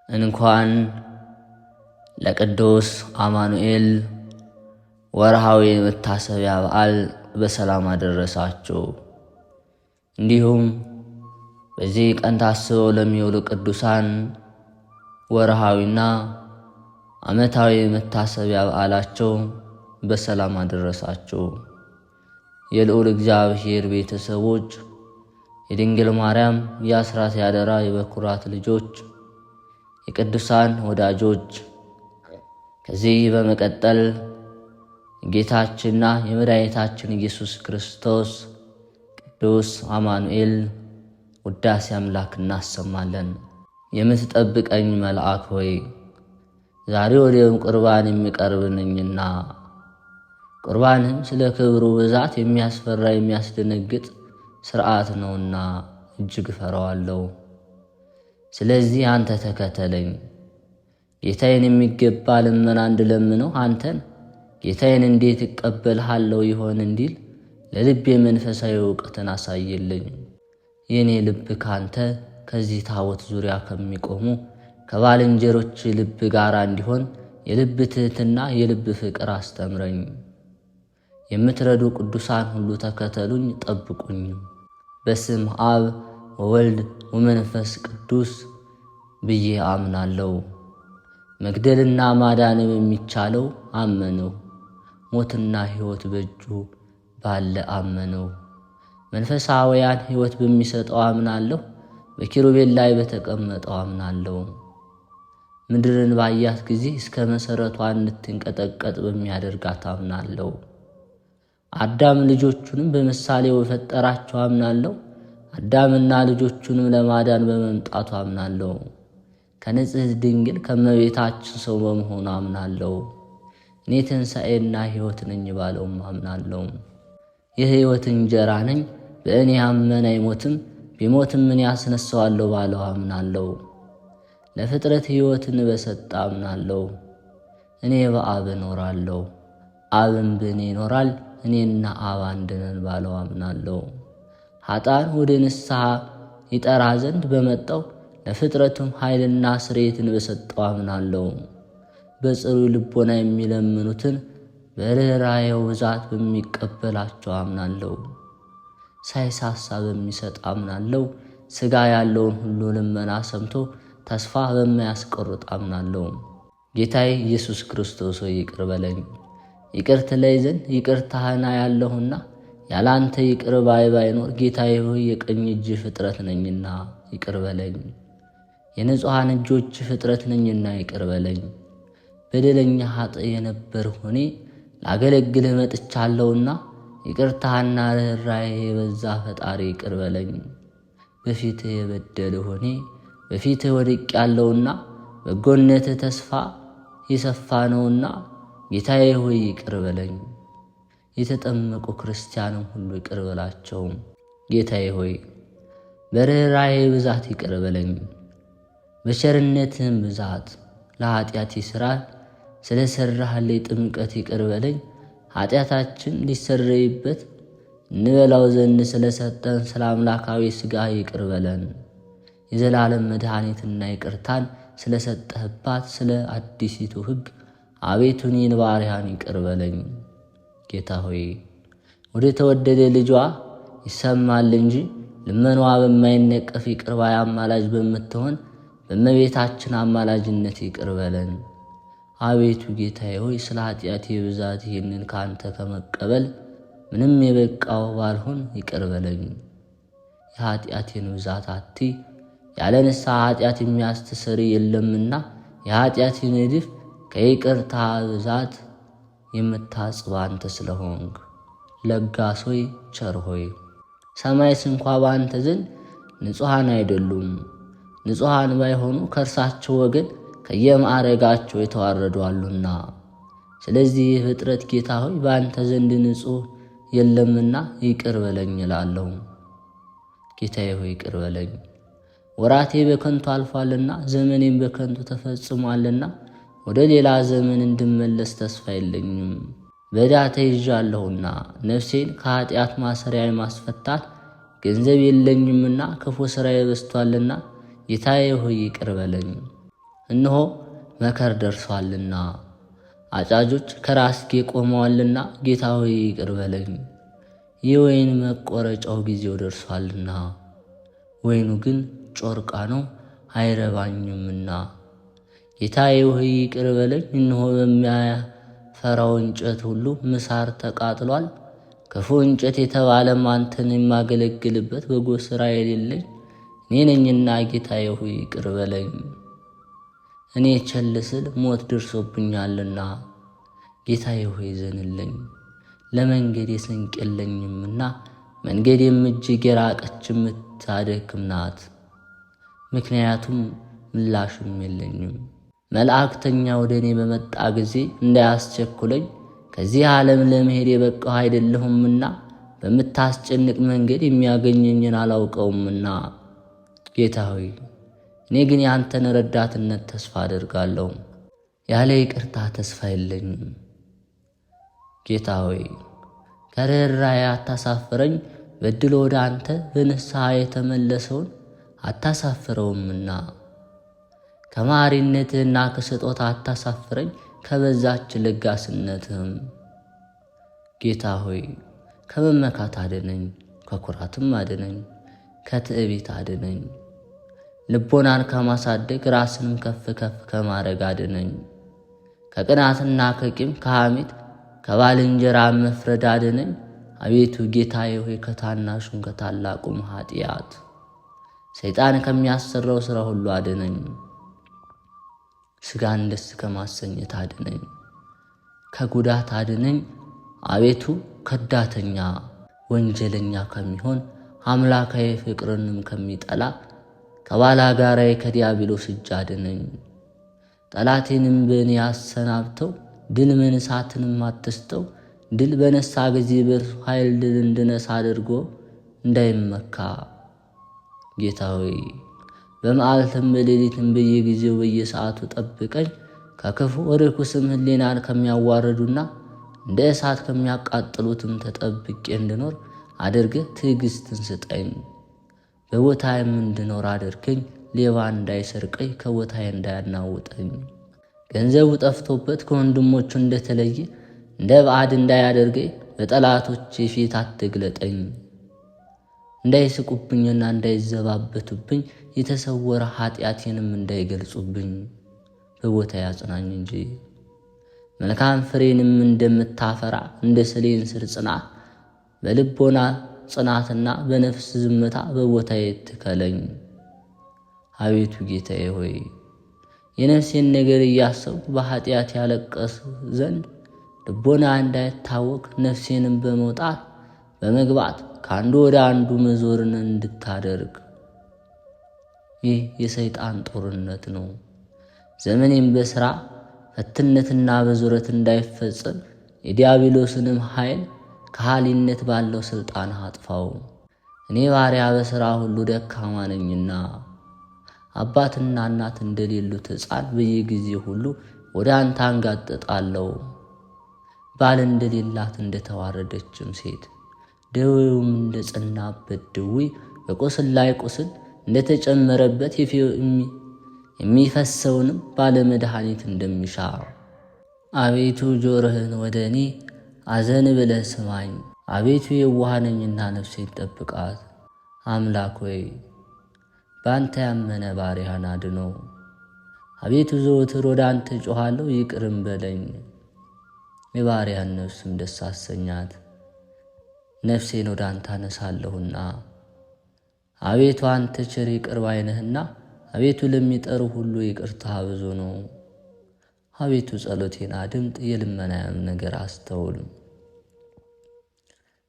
እንኳን ለቅዱስ አማኑኤል ወርሃዊ መታሰቢያ በዓል በሰላም አደረሳችሁ። እንዲሁም በዚህ ቀን ታስበው ለሚውሉ ቅዱሳን ወርሃዊና ዓመታዊ መታሰቢያ በዓላቸው በሰላም አደረሳችሁ። የልዑል እግዚአብሔር ቤተሰቦች፣ የድንግል ማርያም የአስራት ያደራ የበኩራት ልጆች፣ የቅዱሳን ወዳጆች፣ ከዚህ በመቀጠል ጌታችንና የመድኃኒታችን ኢየሱስ ክርስቶስ ቅዱስ አማኑኤል ውዳሴ አምላክ እናሰማለን። የምትጠብቀኝ መልአክ ሆይ ዛሬ ወዲያውም ቁርባን የሚቀርብ ነኝና፣ ቁርባንም ስለ ክብሩ ብዛት የሚያስፈራ የሚያስደነግጥ ሥርዓት ነውና እጅግ እፈራዋለሁ። ስለዚህ አንተ ተከተለኝ። ጌታዬን የሚገባ ልመና እንድለምነው አንተን ጌታዬን እንዴት እቀበልሃለሁ ይሆን እንዲል ለልቤ መንፈሳዊ ዕውቀትን አሳየልኝ። የእኔ ልብ ካንተ ከዚህ ታቦት ዙሪያ ከሚቆሙ ከባልንጀሮች ልብ ጋር እንዲሆን የልብ ትሕትና የልብ ፍቅር አስተምረኝ። የምትረዱ ቅዱሳን ሁሉ ተከተሉኝ፣ ጠብቁኝ። በስም አብ ወወልድ ወመንፈስ ቅዱስ ብዬ አምናለሁ። መግደልና ማዳንም የሚቻለው አመነው። ሞትና ሕይወት በእጁ ባለ አመነው። መንፈሳውያን ሕይወት በሚሰጠው አምናለሁ። በኪሩቤል ላይ በተቀመጠው አምናለሁ። ምድርን ባያት ጊዜ እስከ መሠረቷ እንድትንቀጠቀጥ በሚያደርጋት አምናለሁ። አዳም ልጆቹንም በምሳሌው በፈጠራቸው አምናለሁ። አዳምና ልጆቹንም ለማዳን በመምጣቱ አምናለሁ። ከንጽሕት ድንግል ከመቤታችን ሰው በመሆኑ አምናለሁ። እኔ ትንሣኤና ሕይወት ነኝ ባለውም አምናለሁ። የሕይወት እንጀራ ነኝ፣ በእኔ ያመነ አይሞትም፣ ቢሞትም ምን ያስነሳዋለሁ ባለው አምናለሁ። ለፍጥረት ሕይወትን በሰጠ አምናለሁ። እኔ በአብ እኖራለሁ፣ አብም በእኔ ይኖራል፣ እኔና አብ አንድ ነን ባለው አምናለሁ። ኃጥአን ወደ ንስሐ ይጠራ ዘንድ በመጣው ለፍጥረቱም ኃይልና ስርየትን በሰጠው አምናለሁ። በጽሩ ልቦና የሚለምኑትን በርኅራኄው ብዛት በሚቀበላቸው አምናለሁ። ሳይሳሳ በሚሰጥ አምናለሁ። ሥጋ ያለውን ሁሉ ልመና ሰምቶ ተስፋ በማያስቆርጥ አምናለሁ። ጌታዬ ኢየሱስ ክርስቶስ ሆይ ይቅር በለኝ። ይቅር ትለኝ ዘንድ ይቅርታህን አያለሁና ያላንተ ይቅር ባይ ባይኖር ጌታዬ ሆይ የቀኝ እጅ ፍጥረት ነኝና ይቅር በለኝ። የንጹሐን እጆች ፍጥረት ነኝና ይቅር በለኝ። በደለኛ ኃጥእ የነበርሁ እኔ ላገለግልህ መጥቻለሁና ይቅርታህና ርኅራኄ የበዛ ፈጣሪ ይቅር በለኝ። በፊትህ የበደልሁ እኔ በፊትህ ወድቄአለሁና በጎነትህ ተስፋ የሰፋ ነውና ጌታዬ ሆይ ይቅር በለኝ። የተጠመቁ ክርስቲያንም ሁሉ ይቅር በላቸው። ጌታዬ ሆይ በርኅራኄ ብዛት ይቅር በለኝ። በቸርነትህም ብዛት ለኃጢአቴ ሥርዓት ስለ ሠራህልኝ ጥምቀት ይቅር በለኝ። ኃጢአታችን ሊሰረይበት እንበላው ዘንድ ስለ ሰጠን ስለ አምላካዊ ሥጋ ይቅር በለን። የዘላለም መድኃኒትና ይቅርታን ስለ ሰጠህባት ስለ አዲሲቱ ሕግ አቤቱ እኔን ባሪያህን ይቅር በለኝ። ጌታ ሆይ ወደ ተወደደ ልጇ ይሰማል እንጂ ልመኗ በማይነቀፍ ይቅር ባይ አማላጅ በምትሆን በእመቤታችን አማላጅነት ይቅር በለን። አቤቱ ጌታዬ ሆይ ስለ ኃጢአቴ ብዛት ይህንን ከአንተ ከመቀበል ምንም የበቃው ባልሆን ይቅር በለኝ። የኃጢአቴን ብዛት አትይ፣ ያለ ንስሐ ኃጢአት የሚያስተሰርይ የለምና የኃጢአቴን እድፍ ከይቅርታ ብዛት የምታጽብ አንተ ስለሆንክ ለጋስ ሆይ ቸር ሆይ ሰማይስ እንኳ በአንተ ዘንድ ንጹሐን አይደሉም። ንጹሐን ባይሆኑ ከእርሳቸው ወገን ከየማዕረጋቸው የተዋረዱ አሉና፣ ስለዚህ ፍጥረት ጌታ ሆይ በአንተ ዘንድ ንጹሕ የለምና ይቅር በለኝ እላለሁ። ጌታዬ ሆይ ይቅር በለኝ። ወራቴ በከንቱ አልፏልና ዘመኔም በከንቱ ተፈጽሟልና ወደ ሌላ ዘመን እንድመለስ ተስፋ የለኝም። በዕዳ ተይዣለሁና ነፍሴን ከኃጢአት ማሰሪያ ማስፈታት ገንዘብ የለኝምና ክፉ ሥራዬ በዝቶአልና ጌታዬ ሆይ ይቅር በለኝ። እነሆ መከር ደርሷልና አጫጆች ከራስጌ ቆመዋልና ጌታ ሆይ ይቅር በለኝ። የወይን መቆረጫው ጊዜው ደርሷልና ወይኑ ግን ጮርቃ ነው አይረባኝምና። ጌታዬ ሆይ ይቅር በለኝ። እነሆ በሚያፈራው እንጨት ሁሉ ምሳር ተቃጥሏል። ክፉ እንጨት የተባለም አንተን የማገለግልበት በጎ ሥራ የሌለኝ እኔ ነኝና ጌታዬ ሆይ ይቅር በለኝ። እኔ ቸል ስል ሞት ደርሶብኛልና ጌታዬ ሆይ ዘንልኝ። ለመንገዴ ስንቅ የለኝምና መንገዴም እጅግ የራቀች የምታደክም ናት። ምክንያቱም ምላሽም የለኝም። መልእክተኛ ወደ እኔ በመጣ ጊዜ እንዳያስቸኩለኝ ከዚህ ዓለም ለመሄድ የበቃሁ አይደለሁምና በምታስጨንቅ መንገድ የሚያገኘኝን አላውቀውምና። ጌታ ሆይ እኔ ግን ያንተን ረዳትነት ተስፋ አደርጋለሁ። ያለ ይቅርታ ተስፋ የለኝም። ጌታ ሆይ ከርኅራኄ አታሳፍረኝ። በድሎ ወደ አንተ በንስሐ የተመለሰውን አታሳፍረውምና ከማሪነትህና ከስጦታ አታሳፍረኝ ከበዛች ለጋስነትህም። ጌታ ሆይ ከመመካት አድነኝ፣ ከኩራትም አድነኝ፣ ከትዕቢት አድነኝ። ልቦናን ከማሳደግ ራስንም ከፍ ከፍ ከማድረግ አድነኝ። ከቅናትና ከቂም ከሐሜት ከባልንጀራ መፍረድ አድነኝ። አቤቱ ጌታዬ ሆይ ከታናሹም ከታላቁም ኃጢአት ሰይጣን ከሚያሰራው ሥራ ሁሉ አድነኝ። ሥጋን ደስ ከማሰኘት አድነኝ፣ ከጉዳት አድነኝ። አቤቱ ከዳተኛ ወንጀለኛ ከሚሆን አምላካዊ ፍቅርንም ከሚጠላ ከባላጋራዬ ከዲያብሎስ እጅ አድነኝ። ጠላቴንም በእኔ አሰናብተው፣ ድል መንሳትንም አትስጠው። ድል በነሳ ጊዜ በእርሱ ኃይል ድል እንድነሳ አድርጎ እንዳይመካ። ጌታ ሆይ በመዓልትም በሌሊትም በየጊዜው በየሰዓቱ ጠብቀኝ። ከክፉ ርኩስም ሕሊናን ከሚያዋርዱና እንደ እሳት ከሚያቃጥሉትም ተጠብቄ እንድኖር አድርገህ ትዕግሥትን ስጠኝ። በቦታዬም እንድኖር አድርገኝ። ሌባ እንዳይሰርቀኝ ከቦታዬ እንዳያናውጠኝ። ገንዘቡ ጠፍቶበት ከወንድሞቹ እንደተለየ እንደ ባዕድ እንዳያደርገኝ በጠላቶቼ ፊት አትግለጠኝ። እንዳይስቁብኝና እንዳይዘባበቱብኝ የተሰወረ ኃጢአቴንም እንዳይገልጹብኝ በቦታዬ አጽናኝ እንጂ። መልካም ፍሬንም እንደምታፈራ እንደ ሰሌን ስር ጽናት በልቦና ጽናትና በነፍስ ዝምታ በቦታዬ ትከለኝ። አቤቱ ጌታዬ ሆይ የነፍሴን ነገር እያሰብኩ በኃጢአት ያለቀስ ዘንድ ልቦና እንዳይታወቅ ነፍሴንም በመውጣት በመግባት ከአንዱ ወደ አንዱ መዞርን እንድታደርግ። ይህ የሰይጣን ጦርነት ነው። ዘመኔም በሥራ ፈትነትና በዙረት እንዳይፈጸም የዲያብሎስንም ኃይል ከሃሊነት ባለው ሥልጣን አጥፋው። እኔ ባሪያ በሥራ ሁሉ ደካማ ነኝና አባትና እናት እንደሌሉት ሕፃን በየጊዜ ሁሉ ወደ አንተ አንጋጥጣለሁ። ባል እንደሌላት እንደተዋረደችም ሴት ደዌውም እንደ ጸናበት ድዊ በቁስል ላይ ቁስል እንደተጨመረበት የሚፈሰውንም ባለመድኃኒት እንደሚሻ አቤቱ ጆሮህን ወደ እኔ አዘን ብለህ ስማኝ። አቤቱ የዋህ ነኝና ነፍሴን ጠብቃት። አምላክ ሆይ በአንተ ያመነ ባሪያህን አድነው። አቤቱ ዘወትር ወደ አንተ ጮኻለሁ፣ ይቅርም በለኝ። የባሪያን ነፍስም ደስ አሰኛት፣ ነፍሴን ወደ አንተ አነሳለሁና። አቤቱ አንተ ቸር ይቅር ባይ ነህና፣ አቤቱ ለሚጠሩ ሁሉ ይቅርታህ ብዙ ነው። አቤቱ ጸሎቴን አድምጥ፣ የልመናዬንም ነገር አስተውል።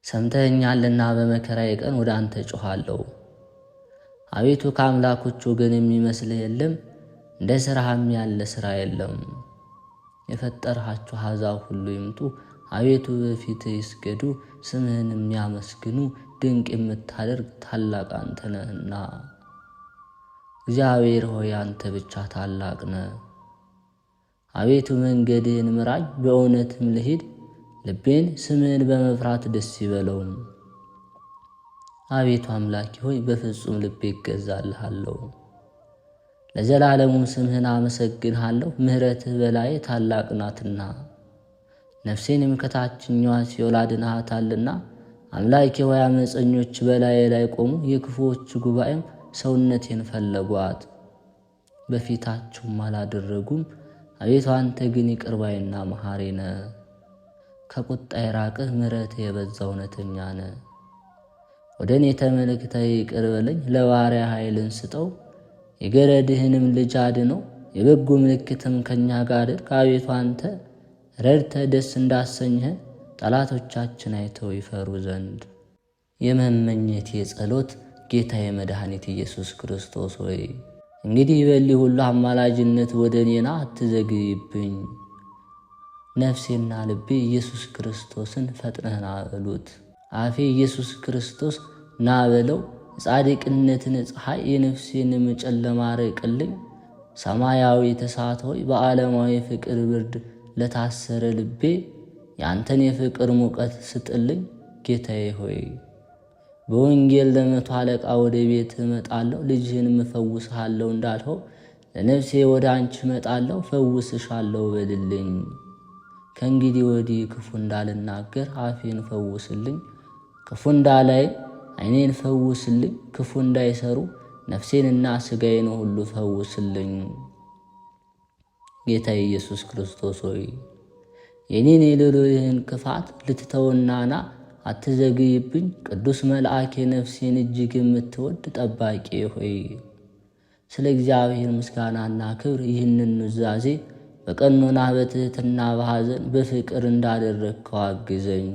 ሰምተኸኛልና በመከራዬ ቀን ወደ አንተ ጮኻለሁ። አቤቱ ከአምላኮች ወገን የሚመስልህ የለም፣ እንደ ሥራህም ያለ ሥራ የለም። የፈጠርሃቸው አሕዛብ ሁሉ ይምጡ፣ አቤቱ በፊትህ ይስገዱ፣ ስምህን የሚያመስግኑ። ድንቅ የምታደርግ ታላቅ አንተ ነህና እግዚአብሔር ሆይ አንተ ብቻ ታላቅ ነህ። አቤቱ መንገድህን ምራኝ፣ በእውነትም ልሂድ። ልቤን ስምህን በመፍራት ደስ ይበለውም። አቤቱ አምላኬ ሆይ በፍጹም ልቤ ይገዛልሃለሁ። ለዘላለሙም ስምህን አመሰግንሃለሁ። ምሕረትህ በላዬ ታላቅ ናትና ነፍሴንም ከታችኛዋ ሲኦል አድነሃታልና። አምላኬ ሆይ ዓመፀኞች በላዬ ላይ ቆሙ፣ የክፉዎች ጉባኤም ሰውነቴን ፈለጓት፣ በፊታቸውም አላደረጉም። አቤቱ አንተ ግን ይቅር ባይና መሐሪ ነህ። ከቁጣ የራቅህ ምሕረትህ የበዛ እውነተኛ ነህ። ወደ እኔ ተመልክተህ ይቅር በለኝ፣ ለባሪያ ኃይልን ስጠው፣ የገረድህንም ልጅ አድነው። የበጎ ምልክትም ከእኛ ጋር አድርግ። አቤቱ አንተ ረድተህ ደስ እንዳሰኘህ ጠላቶቻችን አይተው ይፈሩ ዘንድ። የመመኘቴ ጸሎት ጌታዬ መድኃኒት ኢየሱስ ክርስቶስ ሆይ እንግዲህ በሊ ሁሉ አማላጅነት ወደ እኔና አትዘግይብኝ። ነፍሴና ልቤ ኢየሱስ ክርስቶስን ፈጥነህና በሉት። አፌ ኢየሱስ ክርስቶስ ና በለው። የጻድቅነትን ፀሐይ የነፍሴንም ጨለማ አርቅልኝ። ሰማያዊ እሳት ሆይ በዓለማዊ ፍቅር ብርድ ለታሰረ ልቤ ያንተን የፍቅር ሙቀት ስጥልኝ። ጌታዬ ሆይ በወንጌል ለመቶ አለቃ ወደ ቤት እመጣለሁ፣ ልጅህንም እፈውስሃለሁ እንዳልኸው ለነፍሴ ወደ አንቺ እመጣለሁ፣ ፈውስሻለሁ በልልኝ። ከእንግዲህ ወዲህ ክፉ እንዳልናገር አፌን ፈውስልኝ፣ ክፉ እንዳላይ ዓይኔን ፈውስልኝ፣ ክፉ እንዳይሰሩ ነፍሴንና ሥጋዬን ሁሉ ፈውስልኝ። ጌታ ኢየሱስ ክርስቶስ ሆይ የኔን የልዑልህን ክፋት ልትተውናና አትዘግይብኝ። ቅዱስ መልአክ የነፍሴን እጅግ የምትወድ ጠባቂ ሆይ ስለ እግዚአብሔር ምስጋናና ክብር ይህንን ኑዛዜ በቀኖና በትሕትና በሐዘን በፍቅር እንዳደረግከው አግዘኝ።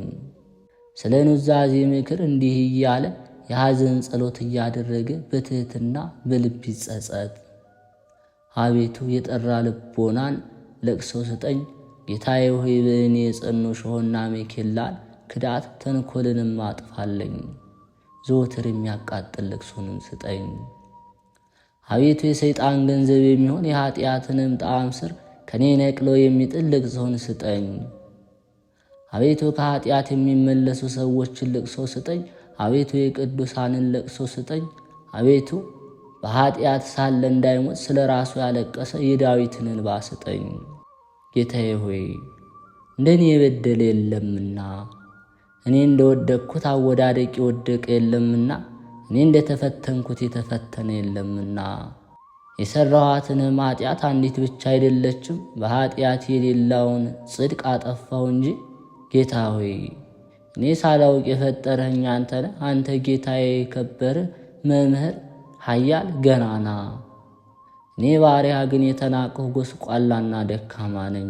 ስለ ኑዛዜ ምክር እንዲህ እያለ የሐዘን ጸሎት እያደረገ በትሕትና በልብ ይጸጸት። አቤቱ የጠራ ልቦናን ለቅሶ ስጠኝ። ጌታዬ ሆይ በእኔ የጸኑ ሾህና ሜኬላን ክዳት ተንኰልንም አጥፋለኝ። ዘወትር የሚያቃጥል ለቅሶንም ስጠኝ። አቤቱ የሰይጣን ገንዘብ የሚሆን የኀጢአትንም ጣዕም ስር ከኔ ነቅሎ የሚጥል ልቅሶን ስጠኝ። አቤቱ ከኀጢአት የሚመለሱ ሰዎችን ልቅሶ ስጠኝ። አቤቱ የቅዱሳንን ለቅሶ ስጠኝ። አቤቱ በኀጢአት ሳለ እንዳይሞት ስለ ራሱ ያለቀሰ የዳዊትን እንባ ስጠኝ። ጌታዬ ሆይ እንደ እኔ የበደለ የለምና፣ እኔ እንደወደቅኩት አወዳደቅ የወደቀ የለምና፣ እኔ እንደተፈተንኩት የተፈተነ የለምና። የሠራኋትንም ኀጢአት አንዲት ብቻ አይደለችም፣ በኀጢአት የሌላውን ጽድቅ አጠፋሁ እንጂ። ጌታ ሆይ እኔ ሳላውቅ የፈጠረኝ አንተ ነህ። አንተ ጌታዬ የከበርህ መምህር፣ ኃያል፣ ገናና። እኔ ባሪያ ግን የተናቅሁ ጎስቋላና ደካማ ነኝ።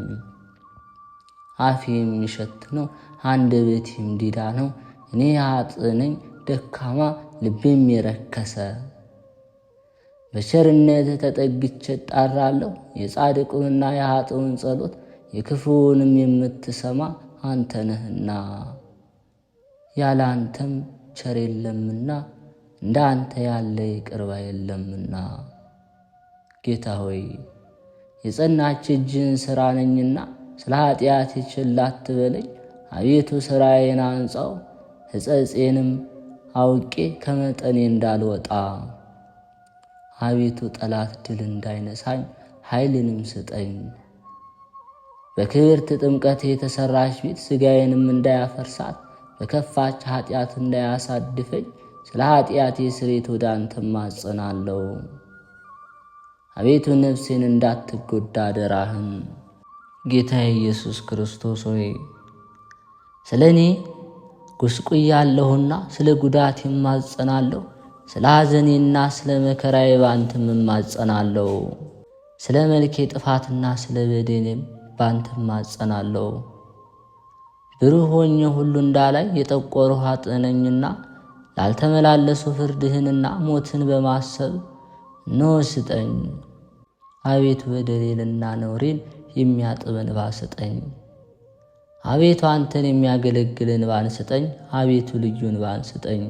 አፌ የሚሸት ነው፣ አንደበቴም ዲዳ ነው። እኔ ኃጥእ ነኝ፣ ደካማ፣ ልቤም የረከሰ። በቸርነትህ ተጠግቼ እጣራለሁ። የጻድቁንና የኃጥኡን ጸሎት የክፉውንም የምትሰማ አንተ ነህና፣ ያለ አንተም ቸር የለምና፣ እንደ አንተ ያለ ይቅር ባይ የለምና። ጌታ ሆይ የጸናች እጅህን ሥራ ነኝና ስለ ኀጢአቴ ችላ አትበለኝ። አቤቱ ሥራዬን አንጻው፣ ሕጸጼንም አውቄ ከመጠኔ እንዳልወጣ። አቤቱ ጠላት ድል እንዳይነሳኝ ኃይልንም ስጠኝ። በክብርት ጥምቀት የተሠራች ቤት ሥጋዬንም እንዳያፈርሳት በከፋች ኀጢአት እንዳያሳድፈኝ ስለ ኀጢአቴ ስርየት ወደ አንተ እማጸናለሁ። አቤቱ ነፍሴን እንዳትጎዳ አደራህን። ጌታዬ ኢየሱስ ክርስቶስ ሆይ ስለ እኔ ጐስቁያለሁና ስለ ጉዳቴ እማጸናለሁ። ስለ ሐዘኔና ስለ መከራዬ ባንተም እማጸናለሁ። ስለ መልኬ ጥፋትና ስለ በደሌም ባንተ እማጸናለሁ። ብሩህ ሆኜ ሁሉ እንዳላይ የጠቆርሁ ኃጥእ ነኝና ላልተመላለሱ ፍርድህንና ሞትን በማሰብ እነሆ ስጠኝ። አቤቱ በደሌንና ነውሬን የሚያጥብ እንባ ስጠኝ። አቤቱ አንተን የሚያገለግል እንባን ስጠኝ። አቤቱ ልዩ እንባን ስጠኝ።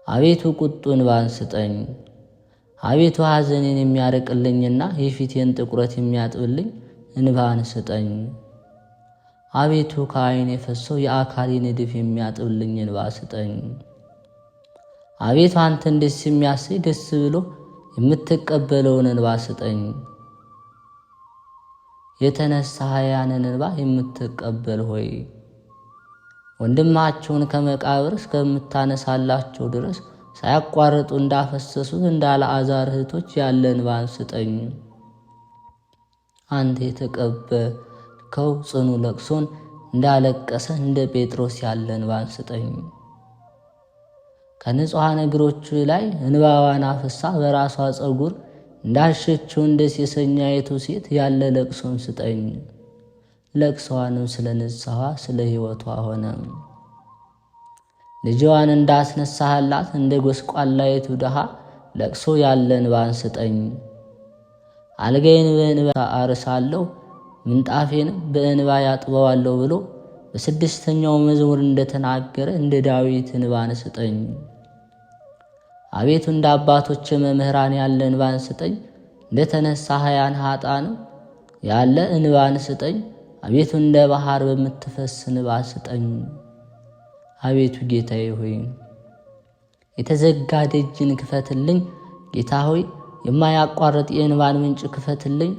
አቤቱ ቁጡ እንባን ስጠኝ። አቤቱ ሐዘኔን የሚያርቅልኝና የፊቴን ጥቁረት የሚያጥብልኝ እንባን ስጠኝ። አቤቱ ከዓይኔ ፈሶ የአካሌን እድፍ የሚያጥብልኝ እንባ ስጠኝ። አቤቱ አንተን ደስ የሚያሰኝ ደስ ብሎ የምትቀበለውን እንባ ስጠኝ። የተነሳ ያንን እንባ የምትቀበል ሆይ ወንድማቸውን ከመቃብር እስከምታነሳላቸው ድረስ ሳያቋርጡ እንዳፈሰሱት እንደ አልዓዛር እህቶች ያለ እንባን ስጠኝ። አንተ የተቀበልከው ጽኑ ለቅሶን እንዳለቀሰ እንደ ጴጥሮስ ያለ እንባን ስጠኝ። ከንጹሐን እግሮች ላይ እንባዋን አፍሳ በራሷ ፀጉር እንዳሸችው እንደ ሴሰኛይቱ ሴት ያለ ለቅሶን ስጠኝ። ለቅሶዋንም ስለ ንስሐዋ ስለ ሕይወቷ ሆነ። ልጅዋን እንዳስነሳህላት እንደ ጎስቋላይቱ ድሃ ለቅሶ ያለ እንባን ስጠኝ። አልጋዬን በእንባ አርሳለሁ ምንጣፌን በእንባ ያጥበዋለሁ ብሎ በስድስተኛው መዝሙር እንደተናገረ እንደ ዳዊት እንባን ስጠኝ። አቤቱ እንደ አባቶች መምህራን ያለ እንባን ስጠኝ። እንደተነሳ ያን ኃጥአንም ያለ እንባን ስጠኝ። አቤቱ እንደ ባህር በምትፈስ እንባ ስጠኝ። አቤቱ ጌታዬ ሆይ የተዘጋ ደጅን ክፈትልኝ። ጌታ ሆይ የማያቋርጥ የእንባን ምንጭ ክፈትልኝ።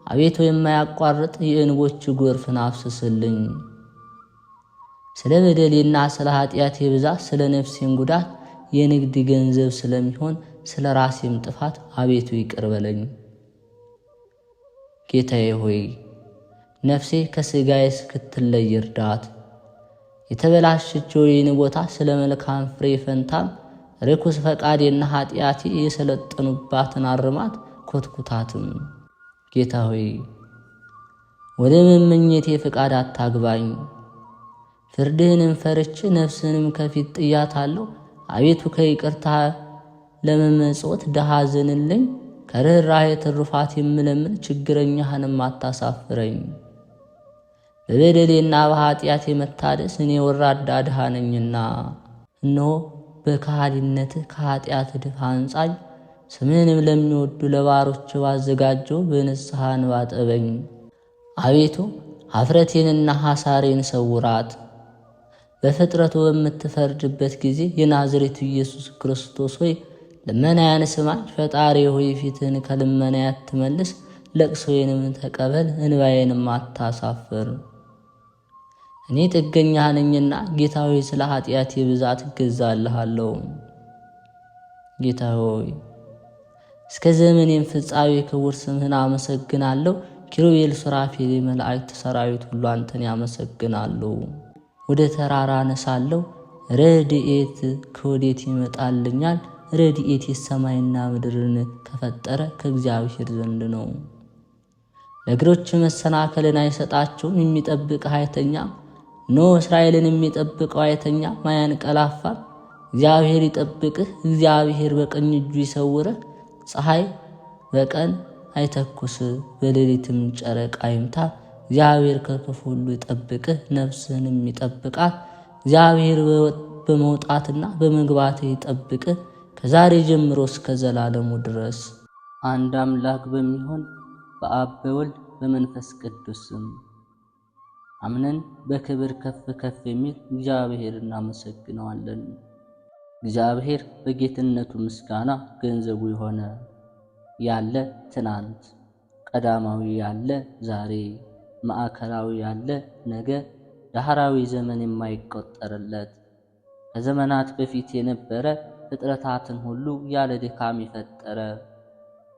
አቤቱ የማያቋርጥ የእንቦች ጎርፍን አፍስስልኝ። ስለ በደሌና ስለ ኃጢአቴ ብዛት ስለ ነፍሴም ጉዳት የንግድ ገንዘብ ስለሚሆን ስለ ራሴም ጥፋት አቤቱ ይቅር በለኝ። ጌታዬ ሆይ ነፍሴ ከሥጋዬ እስክትለይ እርዳት። የተበላሸችው የወይን ቦታ ስለ መልካም ፍሬ ፈንታም ርኩስ ፈቃዴና ኃጢአቴ የሰለጠኑባትን አርማት ኮትኩታትም። ጌታ ሆይ ወደ መመኘቴ ፍቃድ አታግባኝ። ፍርድህንም ፈርቼ ነፍስንም ከፊት ጥያታለሁ። አቤቱ ከይቅርታ ለመመጽወት ድሃ ዘንልኝ። ከርኅራኄ ትሩፋት የምለምን ችግረኛህንም አታሳፍረኝ። በበደሌና በኃጢአቴ መታደስ እኔ ወራዳ ድሃ ነኝና፣ እነሆ በከሃዲነትህ ከኃጢአት ድፍ አንጻኝ። ስምህንም ለሚወዱ ለባሮች ባዘጋጀው በንስሐ እንባ አጠበኝ። አቤቱ ኀፍረቴንና ሐሳሬን ሰውራት። በፍጥረቱ በምትፈርድበት ጊዜ የናዝሬቱ ኢየሱስ ክርስቶስ ሆይ ልመናዬን ስማኝ። ፈጣሪ ሆይ ፊትህን ከልመናዬ አትመልስ። ለቅሶዬንም ተቀበል፣ እንባዬንም አታሳፍር። እኔ ጥገኛ ነኝና ጌታ ሆይ ስለ ኃጢአቴ ብዛት እገዛልሃለሁ። ጌታ ሆይ እስከ ዘመኔም ፍጻሜ ክቡር ስምህን አመሰግናለሁ። ኪሩቤል፣ ሱራፌል፣ መላእክት ሰራዊት ሁሉ አንተን ያመሰግናሉ። ወደ ተራራ አነሳለሁ። ረድኤት ከወዴት ይመጣልኛል? ረድኤት የሰማይና ምድርን ከፈጠረ ከእግዚአብሔር ዘንድ ነው። ለእግሮች መሰናከልን አይሰጣቸውም። የሚጠብቅህ አይተኛም። ኖ እስራኤልን የሚጠብቀው አይተኛም አያንቀላፋም። እግዚአብሔር ይጠብቅህ። እግዚአብሔር በቀኝ እጁ ይሰውርህ። ፀሐይ በቀን አይተኩስ፣ በሌሊትም ጨረቃ አይምታ። እግዚአብሔር ከክፉ ሁሉ ይጠብቅህ፣ ነፍስህንም ይጠብቃት። እግዚአብሔር በመውጣትና በመግባትህ ይጠብቅህ፣ ከዛሬ ጀምሮ እስከ ዘላለሙ ድረስ። አንድ አምላክ በሚሆን በአብ በወልድ በመንፈስ ቅዱስ ስም አምነን በክብር ከፍ ከፍ የሚል እግዚአብሔር እናመሰግነዋለን። እግዚአብሔር በጌትነቱ ምስጋና ገንዘቡ የሆነ ያለ ትናንት፣ ቀዳማዊ ያለ ዛሬ፣ ማዕከላዊ ያለ ነገ፣ ዳህራዊ ዘመን የማይቆጠርለት ከዘመናት በፊት የነበረ ፍጥረታትን ሁሉ ያለ ድካም የፈጠረ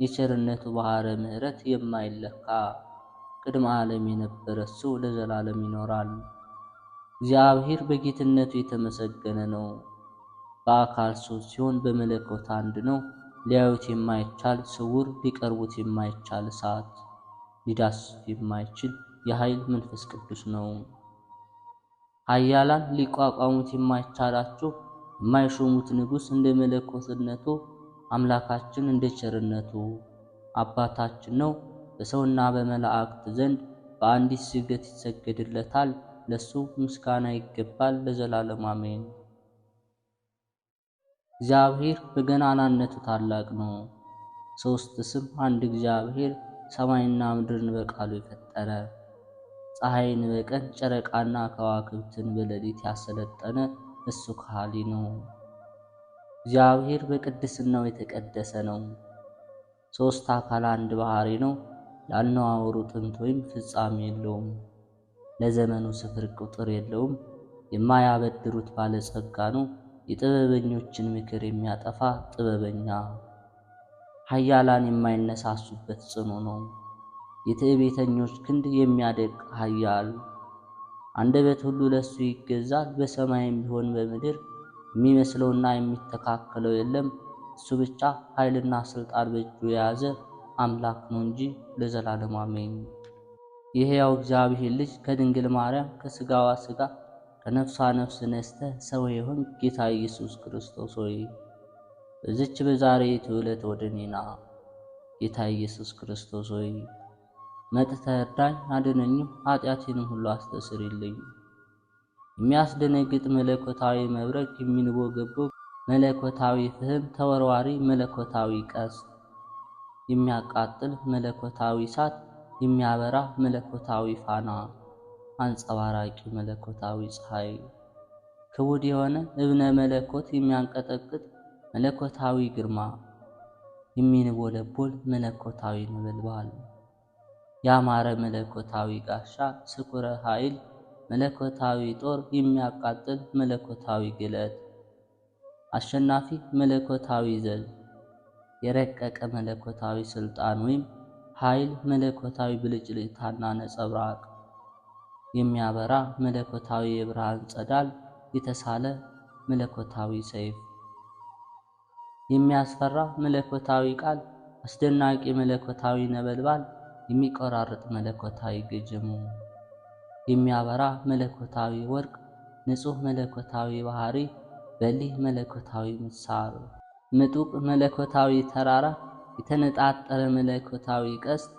የቸርነቱ ባሕረ ምሕረት የማይለካ ቅድመ ዓለም የነበረ እሱ ለዘላለም ይኖራል። እግዚአብሔር በጌትነቱ የተመሰገነ ነው። በአካል ሦስት ሲሆን በመለኮት አንድ ነው። ሊያዩት የማይቻል ስውር፣ ሊቀርቡት የማይቻል እሳት፣ ሊዳስሱት የማይችል የኃይል መንፈስ ቅዱስ ነው። ኃያላን ሊቋቋሙት የማይቻላቸው የማይሾሙት ንጉሥ እንደ መለኮትነቱ፣ አምላካችን እንደ ቸርነቱ አባታችን ነው። በሰውና በመላእክት ዘንድ በአንዲት ስግደት ይሰገድለታል። ለሱ ምስጋና ይገባል ለዘላለም አሜን። እግዚአብሔር በገናናነቱ ታላቅ ነው። ሦስት ስም አንድ እግዚአብሔር ሰማይና ምድርን በቃሉ የፈጠረ፣ ፀሐይን በቀን ጨረቃና ከዋክብትን በሌሊት ያሰለጠነ እሱ ከሃሊ ነው። እግዚአብሔር በቅድስናው የተቀደሰ ነው። ሦስት አካል አንድ ባህሪ ነው። ላነዋወሩ ጥንት ወይም ፍጻሜ የለውም። ለዘመኑ ስፍር ቁጥር የለውም። የማያበድሩት ባለጸጋ ነው። የጥበበኞችን ምክር የሚያጠፋ ጥበበኛ። ኃያላን የማይነሳሱበት ጽኑ ነው። የትዕቢተኞች ክንድ የሚያደቅ ኃያል። አንደበት ሁሉ ለሱ ይገዛል። በሰማይም ቢሆን በምድር የሚመስለውና የሚተካከለው የለም። እሱ ብቻ ኃይልና ሥልጣን በእጁ የያዘ አምላክ ነው እንጂ ለዘላለም አሜን። የሕያው እግዚአብሔር ልጅ ከድንግል ማርያም ከሥጋዋ ሥጋ ከነፍሷ ነፍስ ነስተህ ሰው የሆን ጌታ ኢየሱስ ክርስቶስ ሆይ በዚች በዛሬይቱ ዕለት ወደ እኔ ና። ጌታ ኢየሱስ ክርስቶስ ሆይ መጥተህ እርዳኝ፣ አድነኝም፣ ኃጢአቴንም ሁሉ አስተስርልኝ። የሚያስደነግጥ መለኮታዊ መብረቅ፣ የሚንቦገቦግ መለኮታዊ ፍህም፣ ተወርዋሪ መለኮታዊ ቀስት፣ የሚያቃጥል መለኮታዊ እሳት፣ የሚያበራ መለኮታዊ ፋና፣ አንጸባራቂ መለኮታዊ ፀሐይ፣ ክቡድ የሆነ እብነ መለኮት የሚያንቀጠቅጥ መለኮታዊ ግርማ፣ የሚንቦለቦል መለኮታዊ ነበልባል፣ ያማረ መለኮታዊ ጋሻ፣ ስኩረ ኃይል መለኮታዊ ጦር፣ የሚያቃጥል መለኮታዊ ግለት፣ አሸናፊ መለኮታዊ ዘል፣ የረቀቀ መለኮታዊ ስልጣን ወይም ኃይል፣ መለኮታዊ ብልጭልጭታና ነጸብራቅ፣ የሚያበራ መለኮታዊ የብርሃን ጸዳል፣ የተሳለ መለኮታዊ ሰይፍ፣ የሚያስፈራ መለኮታዊ ቃል፣ አስደናቂ መለኮታዊ ነበልባል፣ የሚቆራርጥ መለኮታዊ ግጅሙ፣ የሚያበራ መለኮታዊ ወርቅ፣ ንጹሕ መለኮታዊ ባህሪ፣ በሊህ መለኮታዊ ምሳር፣ ምጡቅ መለኮታዊ ተራራ፣ የተነጣጠረ መለኮታዊ ቀስት፣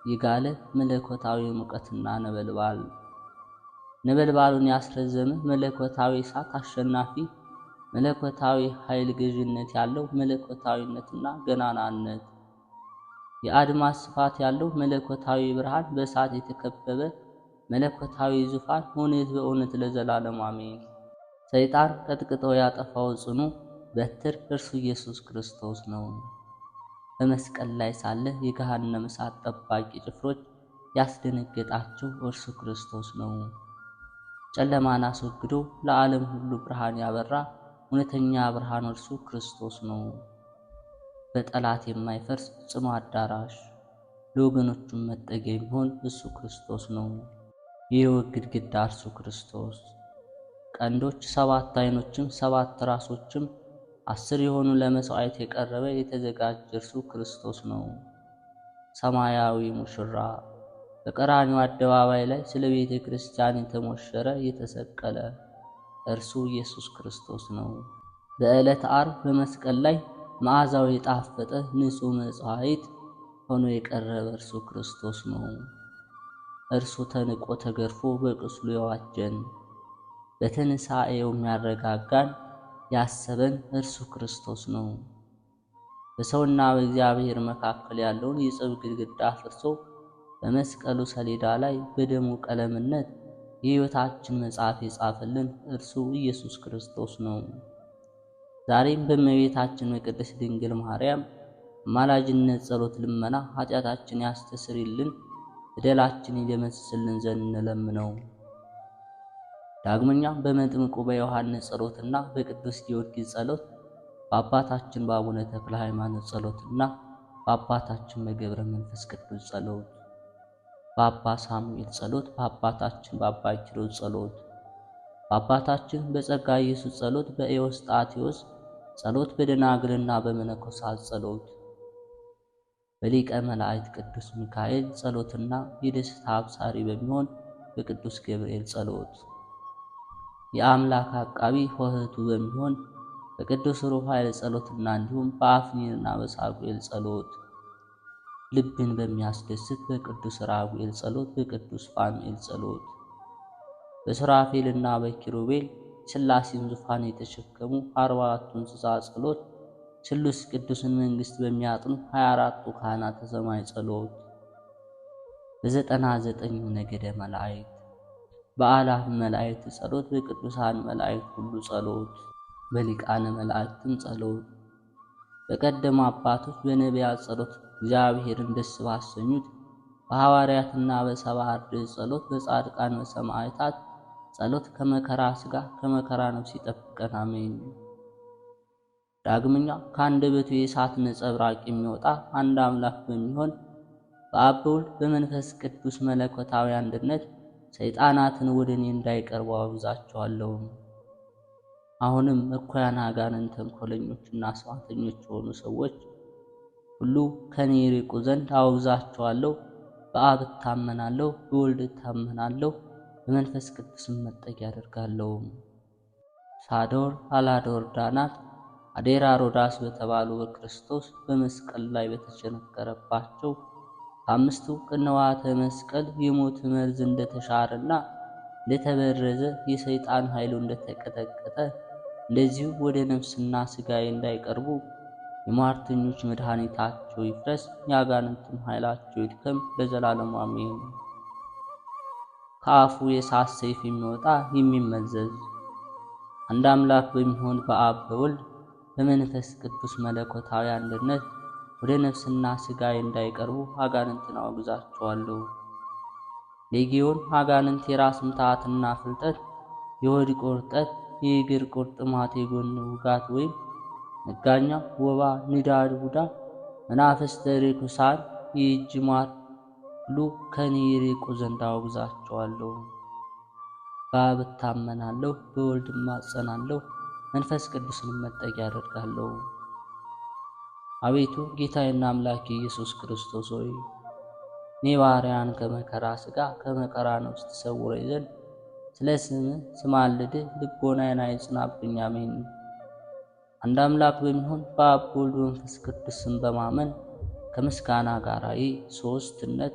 የጋለ መለኮታዊ ሙቀትና ነበልባል፣ ነበልባሉን ያስረዘመ መለኮታዊ እሳት፣ አሸናፊ መለኮታዊ ኃይል፣ ገዥነት ያለው መለኮታዊነትና ገናናነት፣ የአድማስ ስፋት ያለው መለኮታዊ ብርሃን፣ በእሳት የተከበበ መለኮታዊ ዙፋን፣ እውነት በእውነት ለዘላለም አሜን። ሰይጣን ቀጥቅጦ ያጠፋው ጽኑ በትር እርሱ ኢየሱስ ክርስቶስ ነው። በመስቀል ላይ ሳለ የገሃነመ እሳት ጠባቂ ጭፍሮች ያስደነገጣቸው እርሱ ክርስቶስ ነው። ጨለማን አስወግዶ ለዓለም ሁሉ ብርሃን ያበራ እውነተኛ ብርሃን እርሱ ክርስቶስ ነው። በጠላት የማይፈርስ ጽኑ አዳራሽ፣ ለወገኖቹም መጠጊያ የሚሆን እሱ ክርስቶስ ነው። የሕይወት ግድግዳ እርሱ ክርስቶስ፣ ቀንዶች፣ 7 ዓይኖችም 7 ራሶችም 10 የሆኑ ለመሥዋዕት የቀረበ የተዘጋጀ እርሱ ክርስቶስ ነው። ሰማያዊ ሙሽራ በቀራንዮ አደባባይ ላይ ስለ ቤተ ክርስቲያን የተሞሸረ የተሰቀለ እርሱ ኢየሱስ ክርስቶስ ነው። በዕለተ ዓርብ በመስቀል ላይ መዓዛው የጣፈጠ ንጹሕ መሥዋዕት ሆኖ የቀረበ እርሱ ክርስቶስ ነው። እርሱ ተንቆ ተገርፎ በቁስሉ የዋጀን በትንሣኤው የሚያረጋጋን ያሰበን እርሱ ክርስቶስ ነው። በሰውና በእግዚአብሔር መካከል ያለውን የጽብ ግድግዳ አፍርሶ በመስቀሉ ሰሌዳ ላይ በደሙ ቀለምነት የሕይወታችን መጽሐፍ የጻፈልን እርሱ ኢየሱስ ክርስቶስ ነው። ዛሬም በእመቤታችን በቅድስት ድንግል ማርያም አማላጅነት ጸሎት ልመና ኃጢአታችን ያስተሰርይልን በደላችን ይደመስስልን ዘንድ እንለምነው። ዳግመኛም በመጥምቁ በዮሐንስ ጸሎትና በቅዱስ ጊዮርጊስ ጸሎት በአባታችን በአቡነ ተክለ ሃይማኖት ጸሎትና በአባታችን በገብረ መንፈስ ቅዱስ ጸሎት በአባ ሳሙኤል ጸሎት በአባታችን በአባ ኪሮስ ጸሎት በአባታችን በጸጋ ኢየሱስ ጸሎት በኤዎስጣቴዎስ ጸሎት በደናግልና በመነኮሳት ጸሎት በሊቀ መላእክት ቅዱስ ሚካኤል ጸሎትና የደስታ አብሳሪ በሚሆን በቅዱስ ገብርኤል ጸሎት የአምላክ አቃቢ ሆህቱ በሚሆን በቅዱስ ሩፋኤል ጸሎትና እንዲሁም በአፍኒንና በሳጉኤል ጸሎት ልብን በሚያስደስት በቅዱስ ራጉኤል ጸሎት በቅዱስ ፋኑኤል ጸሎት በሱራፌልና በኪሩቤል ሥላሴን ዙፋን የተሸከሙ 44ቱ እንስሳ ጸሎት ስሉስ ቅዱስን መንግሥት በሚያጥኑ 24ቱ ካህናተ ሰማይ ጸሎት በ99ኙ ነገደ መላእክት በአላፍ መላእክት ጸሎት በቅዱሳን መላእክት ሁሉ ጸሎት በሊቃነ መላእክትም ጸሎት በቀደሙ አባቶች በነቢያት ጸሎት እግዚአብሔርን ደስ ባሰኙት በሐዋርያትና በሰባ አርድእት ጸሎት በጻድቃን በሰማዕታት ጸሎት ከመከራ ሥጋ ከመከራ ነፍስ ይጠብቀን፣ አሜን። ዳግመኛ ከአንደበቱ የእሳት ነጸብራቅ የሚወጣ አንድ አምላክ በሚሆን በአብ በወልድ በመንፈስ ቅዱስ መለኮታዊ አንድነት ሰይጣናትን ወደ እኔ እንዳይቀርቡ አውግዛቸዋለሁ። አሁንም እኩያን አጋንንት፣ ተንኮለኞችና አስማተኞች የሆኑ ሰዎች ሁሉ ከኔ ይርቁ ዘንድ አውግዛቸዋለሁ። በአብ እታመናለሁ፣ በወልድ እታመናለሁ፣ በመንፈስ ቅዱስም መጠጊያ አደርጋለሁ። ሳዶር፣ አላዶር፣ ዳናት፣ አዴራ፣ ሮዳስ በተባሉ በክርስቶስ በመስቀል ላይ በተቸነከረባቸው በአምስቱ ቅንዋተ መስቀል የሞት መርዝ እንደተሻረና እንደተበረዘ የሰይጣን ኃይሉ እንደተቀጠቀጠ እንደዚሁ ወደ ነፍስና ሥጋዬ እንዳይቀርቡ የሟርተኞች መድኃኒታቸው ይፍረስ፣ የአጋንንትም ኃይላቸው ይድከም ለዘላለሙ አሜን። ከአፉ የእሳት ሰይፍ የሚወጣ የሚመዘዝ አንድ አምላክ በሚሆን በአብ በወልድ በመንፈስ ቅዱስ መለኮታዊ አንድነት ወደ ነፍስና ሥጋዬ እንዳይቀርቡ አጋንንትን አወግዛቸዋለሁ። ሌጊዮን አጋንንት፣ የራስ ምታትና ፍልጠት፣ የሆድ ቁርጠት፣ የእግር ቁርጥማት፣ የጎን ውጋት ወይም መጋኛ፣ ወባ፣ ንዳድ፣ ቡዳ፣ መናፍስተ ርኩሳን፣ የእጅ ማር ሁሉ ከኔ ይርቁ ዘንድ አወግዛቸዋለሁ። በአብ እታመናለሁ፣ በወልድ እማጸናለሁ፣ መንፈስ ቅዱስንም መጠጊያ አደርጋለሁ። አቤቱ ጌታዬና አምላኬ ኢየሱስ ክርስቶስ ሆይ እኔ ባሪያን ከመከራ ሥጋ ከመከራ ነፍስ ትሰውረኝ ዘንድ ስለ ስምህ ስማልድህ ልቦናዬን አይጽናብኝ፣ አሜን። አንድ አምላክ በሚሆን በአብ በወልድ በመንፈስ ቅዱስ ስም በማመን ከምስጋና ጋር ሦስትነት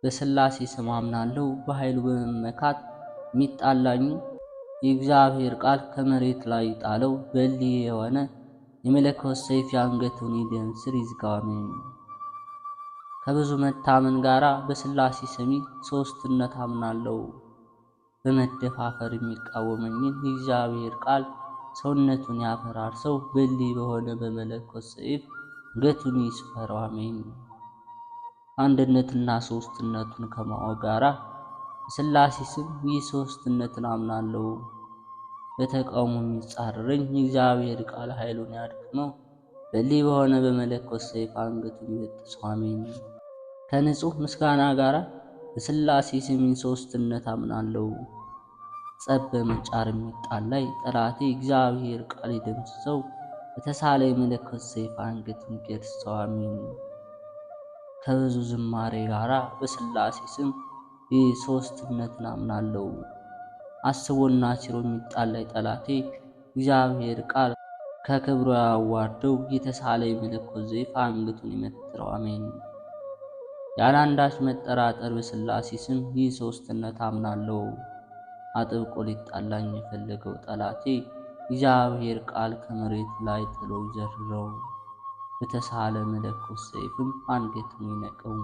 በሥላሴ ስም አምናለሁ። በኃይሉ በመመካት የሚጣላኝ የእግዚአብሔር ቃል ከመሬት ላይ ጣለው። በልዬ የሆነ የመለኮት ሰይፍ የአንገቱን የደም ስር ይዝጋው፣ አሜን። ከብዙ መታመን ጋራ በሥላሴ ስም ሦስትነት አምናለሁ። በመደፋፈር የሚቃወመኝን የእግዚአብሔር ቃል ሰውነቱን ያፈራርሰው። በልይ በሆነ በመለኮት ሰይፍ አንገቱን ይስፈረው፣ አሜን። አንድነትና ሦስትነቱን ከማወቅ ጋራ በሥላሴ ስም ሦስትነትን አምናለሁ። በተቃውሞ የሚጻረረኝ የእግዚአብሔር ቃል ኃይሉን ያድክመው። በልይ በሆነ በመለኮት ሰይፍ አንገቱን ይበጥሰው፣ አሜን። ከንጹሕ ምስጋና ጋራ በሥላሴ ስም ሦስትነት አምናለሁ። ጸብ በመጫር የሚጣላይ ጠላቴ እግዚአብሔር ቃል ይደምስሰው። በተሳለ የመለኮት ሰይፍ አንገቱን ይገርሰው፣ አሜን። ከብዙ ዝማሬ ጋራ በሥላሴ ስም ሦስትነትን አምናለሁ። አስቦና ችሮ የሚጣላይ ጠላቴ እግዚአብሔር ቃል ከክብሩ ያዋርደው። የተሳለ የመለኮት ሰይፍ አንገቱን ይመትረው፣ አሜን። ያለ አንዳች መጠራጠር በሥላሴ ስም ሦስትነት አምናለሁ። አጥብቆ ሊጣላኝ የፈለገው ጠላቴ እግዚአብሔር ቃል ከመሬት ላይ ጥሎ ይዘርረው። በተሳለ መለኮት ሰይፍም አንገቱን ይነቀው።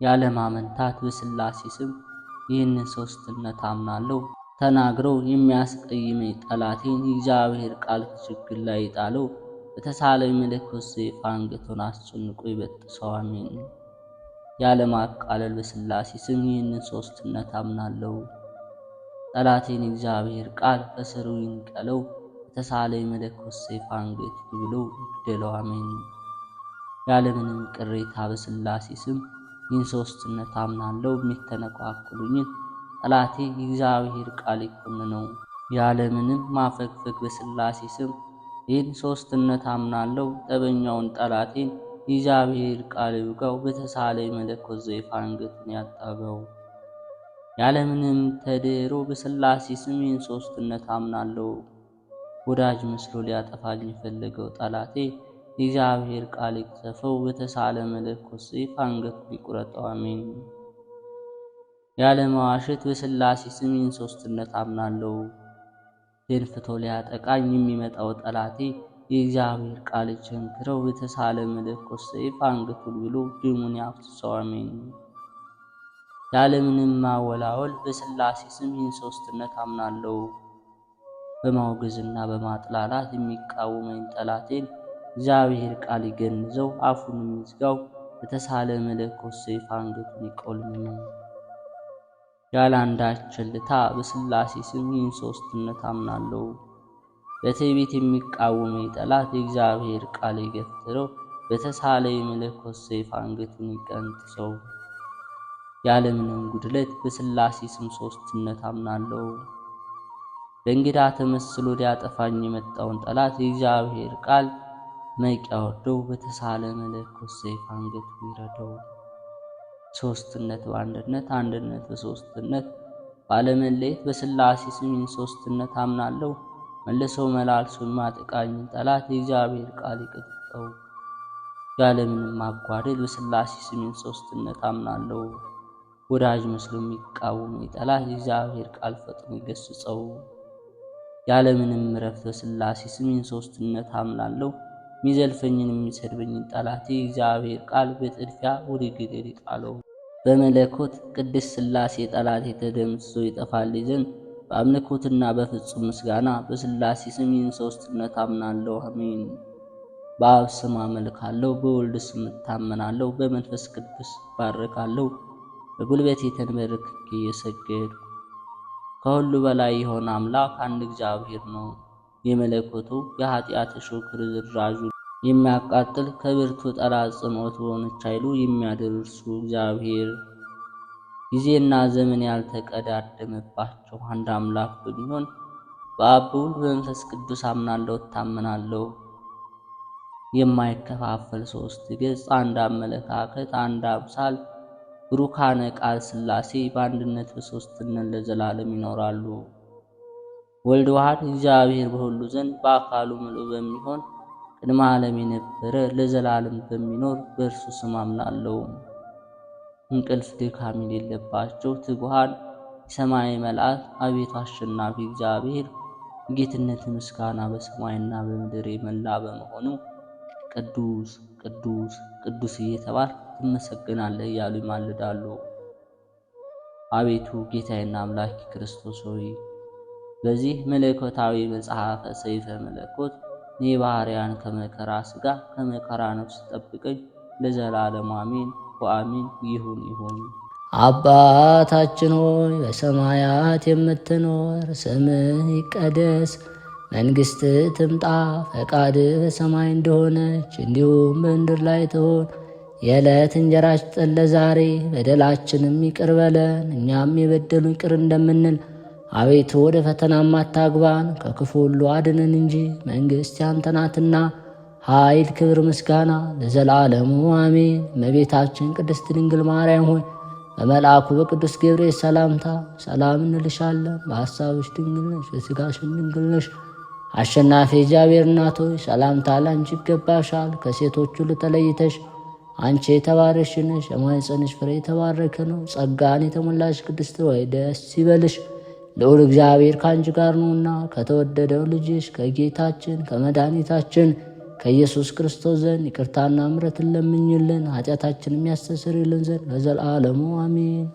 ያለ ማመንታት በሥላሴ ስም ሦስትነት አምናለሁ። ተናግረው የሚያስቀይመኝ ጠላቴን የእግዚአብሔር ቃል ከችግር ላይ ጣለው። በተሳለ መለኮት ሰይፍ አንገቱን አስጨንቆ ይበጥሰው፣ አሜን። ያለ ማቃለል በሥላሴ ስም ሦስትነት አምናለሁ። ጠላቴን እግዚአብሔር ቃል ከስሩ ይንቀለው። በተሳለ የመለኮት ሰይፍ አንገቱ ብሎ ይግደለው፣ አሜን። ያለምንም ቅሬታ በሥላሴ ስም ሦስትነት አምናለሁ። የሚተነቋቁሉኝን ጠላቴ የእግዚአብሔር ቃል ይኮንነው። ያለምንም ማፈግፈግ በሥላሴ ስም ሦስትነት አምናለሁ። ጠበኛውን ጠላቴን የእግዚአብሔር ቃል ይውጋው። በተሳለ የመለኮት ሰይፍ አንገቱን ያጣበው። ያለምንም ተድሮ በሥላሴ ስም ሦስትነት አምናለሁ። ወዳጅ መስሎ ሊያጠፋኝ የፈለገው ጠላቴ የእግዚአብሔር ቃል ይቅሰፈው። በተሳለ መለኮት ሰይፍ አንገቱን ይቁረጠው፣ አሜን። ያለመዋሸት በሥላሴ ስም ሦስትነት አምናለሁ። ደንፍቶ ሊያጠቃኝ የሚመጣው ጠላቴ የእግዚአብሔር ቃል ይቸንክረው። በተሳለ መለኮት ሰይፍ አንገቱን ብሎ ደሙን ያፍስሰው፣ አሜን። ያለምንም ማወላወል በሥላሴ ስም ሦስትነት አምናለሁ። በማውገዝና በማጥላላት የሚቃወመኝ ጠላቴን እግዚአብሔር ቃል ይገንዘው አፉንም ይዝጋው። በተሳለ መለኮት ሰይፍ አንገቱን ይቆልምመው። ያለ አንዳች ቸልታ በሥላሴ ስም ይህን ሦስትነት አምናለሁ። በትዕቢት የሚቃወመኝ ጠላት የእግዚአብሔር ቃል ይገፍትረው። በተሳለ የመለኮት ሰይፍ አንገቱን ይቀንጥሰው። ያለምንም ጉድለት በሥላሴ ስም ሦስትነት አምናለሁ። በእንግዳ ተመስሎ ሊያጠፋኝ የመጣውን ጠላት የእግዚአብሔር ቃል መቂያ ወርደው በተሳለ መለኮት ሰይፍ አንገቱን ይረደው። ሦስትነት በአንድነት፣ አንድነት በሦስትነት ባለመለየት በሥላሴ ስም ሦስትነት አምናለሁ። መልሰው መላልሶ የማጠቃኝን ጠላት የእግዚአብሔር ቃል ይቀጥቅጠው። ያለምንም ማጓደል በሥላሴ ስም ሦስትነት አምናለሁ። ወዳጅ መስሎ የሚቃወመኝ ጠላት የእግዚአብሔር ቃል ፈጥኖ ይገስጸው። ያለምንም እረፍት በሥላሴ ስም ሦስትነት አምናለሁ። የሚዘልፈኝን የሚሰድበኝን ጠላቴ የእግዚአብሔር ቃል በጥድፊያ ወደ ገደል ይጣለው። በመለኮት ቅድስት ሥላሴ ጠላቴ ተደምስሶ ይጠፋልኝ ዘንድ በአምልኮትና በፍጹም ምስጋና በሥላሴ ስም ሦስትነት አምናለሁ። አሜን። በአብ ስም አመልካለሁ፣ በወልድ ስም እታመናለሁ፣ በመንፈስ ቅዱስ ባረካለሁ። በጉልበቴ ተንበርክኬ የሰገድኩ ከሁሉ በላይ የሆነ አምላክ አንድ እግዚአብሔር ነው። የመለኮቱ የኃጢአት እሾህ ርዝራዡ የሚያቃጥል ከብርቱ ጠላት ጽኖት በሆነች ኃይሉ የሚያድር እርሱ እግዚአብሔር ጊዜና ዘመን ያልተቀዳደመባቸው አንድ አምላክ በሚሆን በአብ በወልድ በመንፈስ ቅዱስ አምናለሁ እታመናለሁ። የማይከፋፈል ሦስት ገጽ፣ አንድ አመለካከት፣ አንድ አምሳል ብሩካነ ቃል ሥላሴ በአንድነት በሦስትነት ለዘላለም ይኖራሉ። ወልድ ዋሕድ እግዚአብሔር በሁሉ ዘንድ በአካሉ ምሉእ በሚሆን ቅድመ ዓለም የነበረ ለዘላለም በሚኖር በእርሱ ስም አምናለሁ። እንቅልፍ ድካም የሌለባቸው ትጉሃን የሰማይ መላእክት አቤቱ አሸናፊ እግዚአብሔር ጌትነት ምስጋና በሰማይና በምድር የመላ በመሆኑ ቅዱስ ቅዱስ ቅዱስ እየተባልክ ትመሰገናለህ እያሉ ይማልዳሉ። አቤቱ ጌታዬና አምላኬ ክርስቶስ ሆይ በዚህ መለኮታዊ መጽሐፈ ሰይፈ መለኮት እኔ ባሕርያን ከመከራ ሥጋ ከመከራ ነፍስ ጠብቀኝ ለዘላለሙ አሜን ወአሜን። ይሁን። አባታችን ሆይ በሰማያት የምትኖር፣ ስምህ ይቀደስ፣ መንግሥትህ ትምጣ፣ ፈቃድህ በሰማይ እንደሆነች እንዲሁም በምድር ላይ ትሆን። የዕለት እንጀራችንን ስጠን ዛሬ፣ በደላችንም ይቅር በለን እኛም የበደሉን ይቅር እንደምንል። አቤቱ ወደ ፈተናም አታግባን ከክፉ ሁሉ አድነን እንጂ መንግሥት ያንተ ናትና፣ ኃይል፣ ክብር፣ ምስጋና ለዘላለሙ አሜን። እመቤታችን ቅድስት ድንግል ማርያም ሆይ በመልአኩ በቅዱስ ገብርኤል ሰላምታ ሰላም እንልሻለን። በሐሳብሽ ድንግል ነሽ፣ በሥጋሽም ድንግል ነሽ። አሸናፊ እግዚአብሔር እናት ሆይ ሰላምታ ላንቺ ይገባሻል። ከሴቶች ሁሉ ተለይተሽ አንቺ የተባረክሽ ነሽ፣ የማኅፀንሽ ፍሬ የተባረከ ነው። ጸጋን የተሞላሽ ቅድስት ሆይ ደስ ይበልሽ፣ ልዑል እግዚአብሔር ከአንቺ ጋር ነውና ከተወደደው ልጅሽ ከጌታችን ከመድኃኒታችን ከኢየሱስ ክርስቶስ ዘንድ ይቅርታና ምሕረትን ለምኝልን ኃጢአታችንን የሚያስተሰርይልን ዘንድ ለዘላለሙ አሜን።